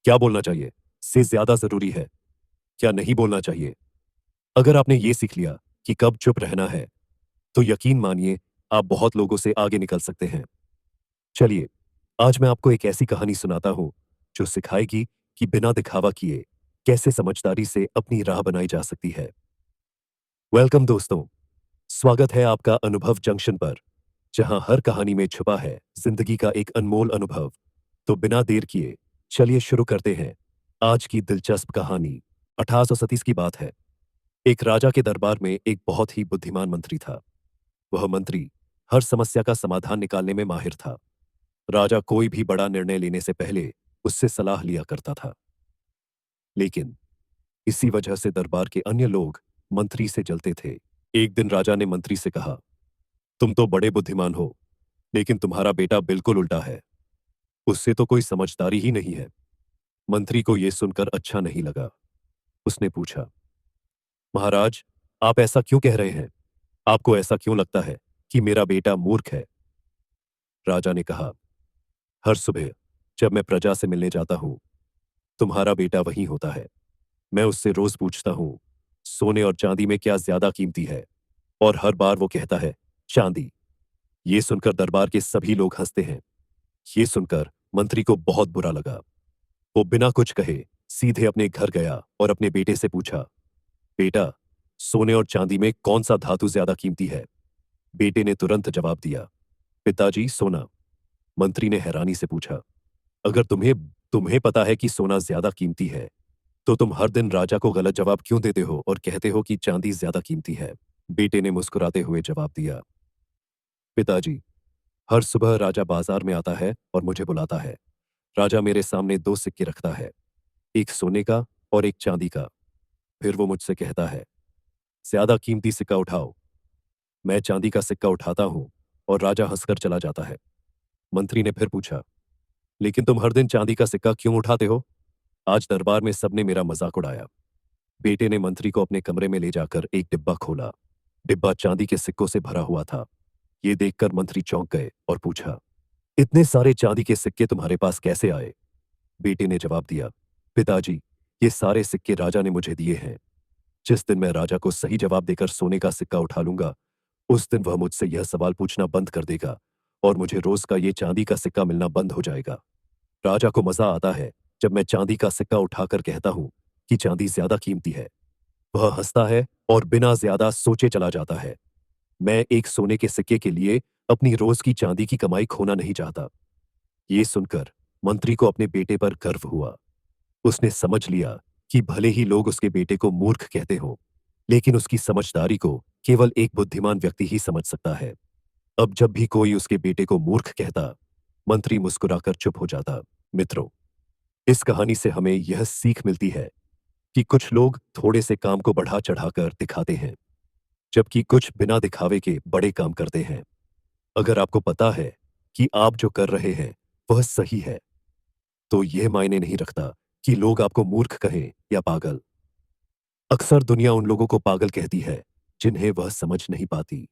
क्या बोलना चाहिए से ज्यादा जरूरी है, क्या नहीं बोलना चाहिए। अगर आपने ये सीख लिया कि कब चुप रहना है, तो यकीन मानिए आप बहुत लोगों से आगे निकल सकते हैं। चलिए, आज मैं आपको एक ऐसी कहानी सुनाता हूं जो सिखाएगी कि बिना दिखावा किए कैसे समझदारी से अपनी राह बनाई जा सकती है। वेलकम दोस्तों, स्वागत है आपका अनुभव जंक्शन पर, जहां हर कहानी में छुपा है जिंदगी का एक अनमोल अनुभव। तो बिना देर किए चलिए शुरू करते हैं आज की दिलचस्प कहानी। 1837 की बात है। एक राजा के दरबार में एक बहुत ही बुद्धिमान मंत्री था। वह मंत्री हर समस्या का समाधान निकालने में माहिर था। राजा कोई भी बड़ा निर्णय लेने से पहले उससे सलाह लिया करता था। लेकिन इसी वजह से दरबार के अन्य लोग मंत्री से जलते थे। एक दिन राजा ने मंत्री से कहा, तुम तो बड़े बुद्धिमान हो, लेकिन तुम्हारा बेटा बिल्कुल उल्टा है। उससे तो कोई समझदारी ही नहीं है। मंत्री को यह सुनकर अच्छा नहीं लगा। उसने पूछा, महाराज, आप ऐसा क्यों कह रहे हैं? आपको ऐसा क्यों लगता है कि मेरा बेटा मूर्ख है? राजा ने कहा, हर सुबह जब मैं प्रजा से मिलने जाता हूं, तुम्हारा बेटा वहीं होता है। मैं उससे रोज पूछता हूं, सोने और चांदी में क्या ज्यादा कीमती है? और हर बार वो कहता है, चांदी। ये सुनकर दरबार के सभी लोग हंसते हैं। ये सुनकर मंत्री को बहुत बुरा लगा। वो बिना कुछ कहे सीधे अपने घर गया और अपने बेटे से पूछा, बेटा, सोने और चांदी में कौन सा धातु ज्यादा कीमती है? बेटे ने तुरंत जवाब दिया, पिताजी, सोना। मंत्री ने हैरानी से पूछा, अगर तुम्हें तुम्हें पता है कि सोना ज्यादा कीमती है, तो तुम हर दिन राजा को गलत जवाब क्यों देते हो और कहते हो कि चांदी ज्यादा कीमती है? बेटे ने मुस्कुराते हुए जवाब दिया, पिताजी, हर सुबह राजा बाजार में आता है और मुझे बुलाता है। राजा मेरे सामने दो सिक्के रखता है, एक सोने का और एक चांदी का। फिर वो मुझसे कहता है, ज्यादा कीमती सिक्का उठाओ। मैं चांदी का सिक्का उठाता हूं और राजा हंसकर चला जाता है। मंत्री ने फिर पूछा, लेकिन तुम हर दिन चांदी का सिक्का क्यों उठाते हो? आज दरबार में सबने मेरा मजाक उड़ाया। बेटे ने मंत्री को अपने कमरे में ले जाकर एक डिब्बा खोला। डिब्बा चांदी के सिक्कों से भरा हुआ था। ये देखकर मंत्री चौंक गए और पूछा, इतने सारे चांदी के सिक्के तुम्हारे पास कैसे आए? बेटे ने जवाब दिया, पिताजी, ये सारे सिक्के राजा ने मुझे दिए हैं। जिस दिन मैं राजा को सही जवाब देकर सोने का सिक्का उठा लूंगा, उस दिन वह मुझसे यह सवाल पूछना बंद कर देगा और मुझे रोज का ये चांदी का सिक्का मिलना बंद हो जाएगा। राजा को मजा आता है जब मैं चांदी का सिक्का उठाकर कहता हूं कि चांदी ज्यादा कीमती है। वह हंसता है और बिना ज्यादा सोचे चला जाता है। मैं एक सोने के सिक्के के लिए अपनी रोज की चांदी की कमाई खोना नहीं चाहता। ये सुनकर मंत्री को अपने बेटे पर गर्व हुआ। उसने समझ लिया कि भले ही लोग उसके बेटे को मूर्ख कहते हों, लेकिन उसकी समझदारी को केवल एक बुद्धिमान व्यक्ति ही समझ सकता है। अब जब भी कोई उसके बेटे को मूर्ख कहता, मंत्री मुस्कुराकर चुप हो जाता। मित्रों, इस कहानी से हमें यह सीख मिलती है कि कुछ लोग थोड़े से काम को बढ़ा चढ़ाकर दिखाते हैं, जबकि कुछ बिना दिखावे के बड़े काम करते हैं। अगर आपको पता है कि आप जो कर रहे हैं वह सही है, तो यह मायने नहीं रखता कि लोग आपको मूर्ख कहें या पागल। अक्सर दुनिया उन लोगों को पागल कहती है जिन्हें वह समझ नहीं पाती।